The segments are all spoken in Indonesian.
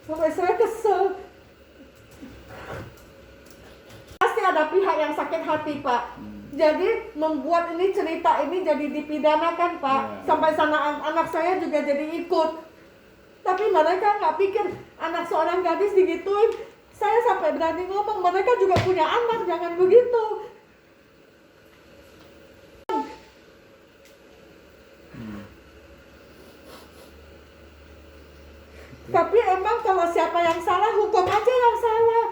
Sampai saya kesel. Pasti ada pihak yang sakit hati, Pak. Jadi membuat ini cerita ini jadi dipidanakan, Pak. Sampai sana anak saya juga jadi ikut. Tapi mereka nggak pikir anak seorang gadis digituin. Saya sampai berani ngomong, mereka juga punya anak, jangan begitu. Tapi emang kalau siapa yang salah, hukum aja yang salah.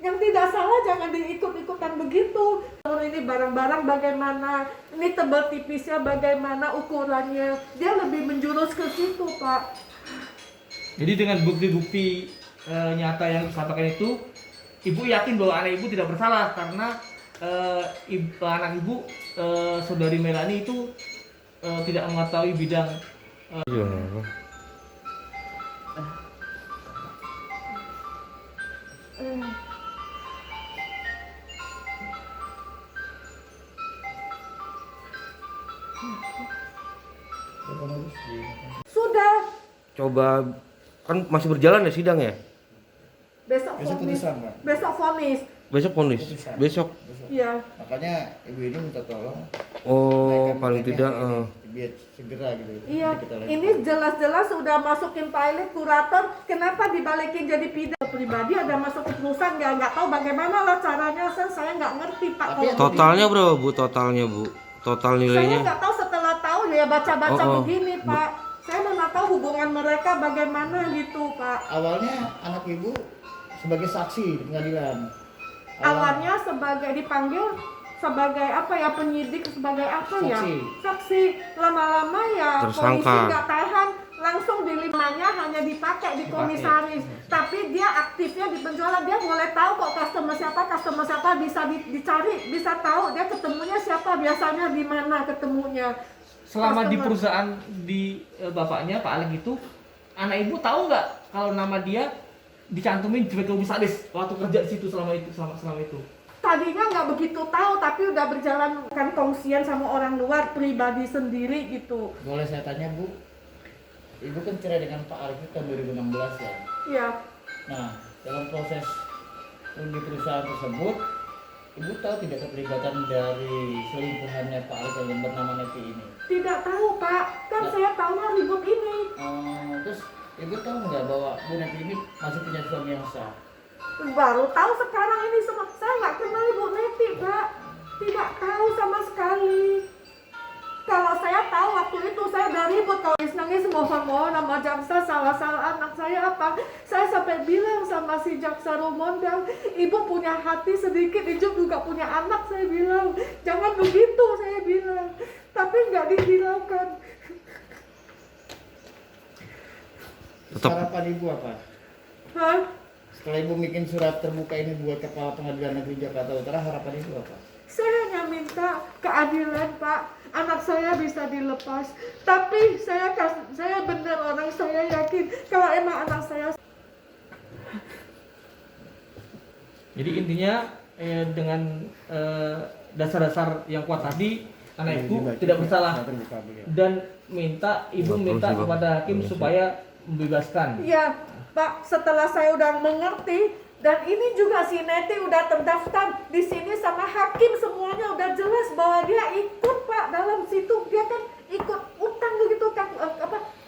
Yang tidak salah jangan diikut-ikutan begitu. Ini barang-barang bagaimana, ini tebal tipisnya bagaimana ukurannya. Dia lebih menjurus ke situ, Pak. Jadi dengan bukti-bukti nyata yang disampaikan itu, ibu yakin bahwa anak ibu tidak bersalah karena anak ibu saudari Melani itu tidak mengetahui bidang. Sudah. Coba kan masih berjalan ya sidang ya? Besok Besok vonis. putusan, Pak. Besok vonis. Besok vonis. Putusan. Besok. Iya. Makanya ibu ini minta tolong. Oh, naikkan paling remnya tidak. ini, biar segera gitu. Iya, Nanti kita lanjutkan. ini jelas-jelas sudah masukin pilot kurator. Kenapa dibalikin jadi pidana pribadi? Ada masuk ke perusahaan, nggak tahu bagaimana lah caranya. Saya nggak ngerti, Pak. Tapi kalau Totalnya berapa Bu? Totalnya Bu? Total begini. Saya nilainya? nggak tahu setelah tahu ya baca-baca Oh, oh. begini, Pak. Saya mana tahu hubungan mereka bagaimana gitu, Pak. Awalnya anak ibu sebagai saksi di pengadilan. Awalnya sebagai dipanggil sebagai apa ya, penyidik, sebagai apa ya, Saksi. saksi. Lama-lama ya Tersangka. polisi nggak tahan, langsung dilimanya hanya dipakai di komisaris. Tapi dia aktifnya di penjualan, dia boleh tahu kok customer siapa dicari, bisa tahu dia ketemunya siapa, biasanya di mana ketemunya. Selama di Customer. perusahaan di bapaknya Pak Alek itu, anak ibu tahu nggak kalau nama dia dicantumin sebagai komisaris waktu kerja di situ selama itu? Tadinya nggak begitu tahu, tapi udah berjalan kan kongsian sama orang luar, pribadi sendiri gitu. Boleh saya tanya Bu? Ibu kan cerai dengan Pak Arif itu tahun 2016 ya. Ya, Nah, dalam proses di perusahaan tersebut, Ibu tahu tidak keterlibatan dari selingkuhannya Pak Arif yang bernama Neti ini? tidak tahu, Pak. Kan saya tahunya ribut ini. Terus Ibu tahu nggak bahwa Bu Neti ini masih punya suami yang sah? Baru tahu sekarang ini semua. Saya nggak kenal Ibu Neti, Pak. Tidak tahu sama sekali. Kalau saya tahu waktu itu saya udah ribut, kalau nangis mohon nama jaksa, salah anak saya apa. Saya sampai bilang sama si jaksa Rumondang, ibu punya hati sedikit, ibu juga punya anak, saya bilang. Jangan begitu, saya bilang. Tapi nggak dihiraukan. Tetap. Harapan Ibu apa? Hah? Setelah Ibu bikin surat terbuka ini buat Kepala Pengadilan Negeri Jakarta Utara, harapan Ibu apa? Saya hanya minta keadilan, Pak. Anak saya bisa dilepas. Tapi saya benar orang, saya yakin kalau emang anak saya. Jadi intinya dengan dasar-dasar yang kuat tadi, anak ibu tidak bersalah dan ibu minta kepada hakim supaya membebaskan. Iya, Pak, setelah saya udah mengerti, dan ini juga si Neti udah terdaftar di sini sama hakim, semuanya udah jelas bahwa dia ikut, Pak, dalam situ. Dia kan ikut utang begitu kan,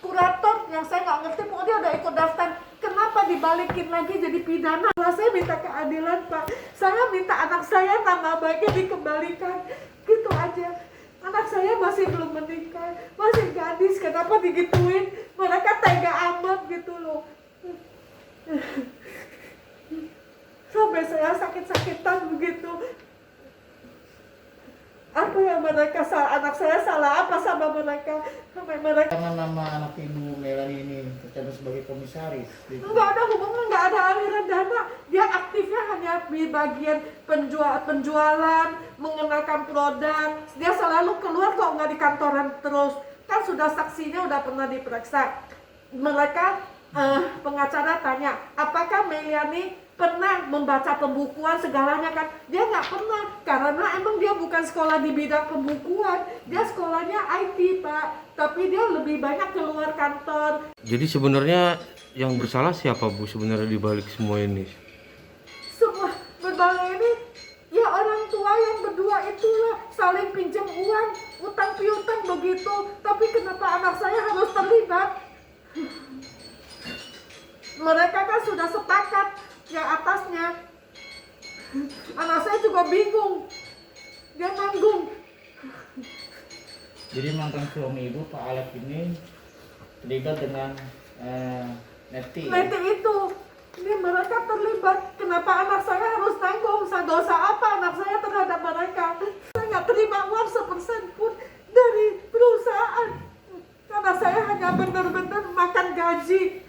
kurator yang saya nggak ngerti, pokoknya dia udah ikut daftar. Kenapa dibalikin lagi jadi pidana? Nah, saya minta keadilan, Pak. Saya minta anak saya nama baiknya dikembalikan, gitu aja. Anak saya masih belum menikah, masih gadis, kenapa digituin? Mereka tega amat gitu loh. Sampai saya sakit-sakitan begitu. Apa yang mereka salah? Anak saya salah apa sama mereka? Sampai mereka Karena nama anak Ibu Melani ini tercatat sebagai komisaris. Gitu. nggak ada hubungan, nggak ada aliran dana. Dia aktifnya hanya di bagian penjualan, mengenalkan produk. Dia selalu keluar kok, nggak di kantoran terus. Kan sudah saksinya udah pernah diperiksa. Mereka pengacara tanya, apakah Meliani pernah membaca pembukuan segalanya kan? Dia nggak pernah, karena emang dia bukan sekolah di bidang pembukuan. Dia sekolahnya IT, Pak. Tapi dia lebih banyak keluar kantor. Jadi sebenarnya yang bersalah siapa Bu sebenarnya di balik semua ini? Semua berbalik ini ya orang tua yang berdua itulah saling pinjam uang, utang piutang begitu. Tapi kenapa anak saya harus terlibat? Mereka kan sudah sepakat yang atasnya. Anak saya juga bingung. Dia nanggung. Jadi mantan suami ibu Pak Alek ini terlibat dengan Neti. Nanti itu, ini mereka terlibat. Kenapa anak saya harus tanggung? Dosa apa anak saya terhadap mereka? Saya nggak terima uang 1% pun dari perusahaan. Karena saya hanya benar-benar makan gaji.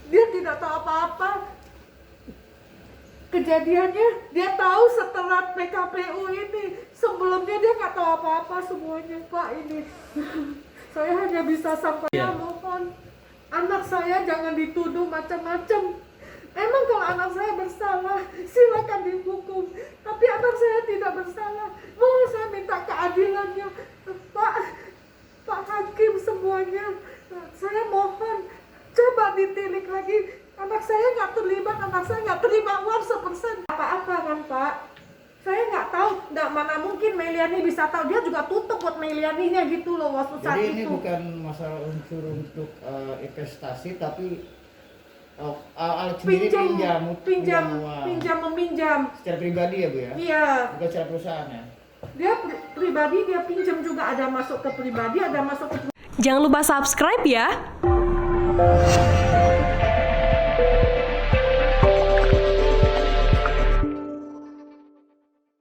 Dia tidak tahu apa-apa. Kejadiannya dia tahu setelah PKPU ini. Sebelumnya dia nggak tahu apa-apa semuanya, Pak. Ini saya hanya bisa sampaikan mohon anak saya jangan dituduh macam-macam. Emang kalau anak saya bersalah silakan dihukum, tapi anak saya tidak bersalah. Mohon saya minta keadilannya, Pak Hakim semuanya. Saya mohon coba ditilik lagi. Anak saya nggak terlibat, anak saya nggak terima uang 1% apa-apa kan Pak. Saya nggak tahu, nggak mana mungkin Meliani bisa tahu. Dia juga tutup buat Melianinya gitu loh waktu saat Jadi ini itu. bukan masalah unsur untuk investasi, tapi Alek sendiri pinjam meminjam. secara pribadi ya Bu ya? Iya, Bukan secara perusahaan ya? dia pribadi dia pinjam juga, ada masuk ke pribadi, ada masuk ke Jangan lupa subscribe ya.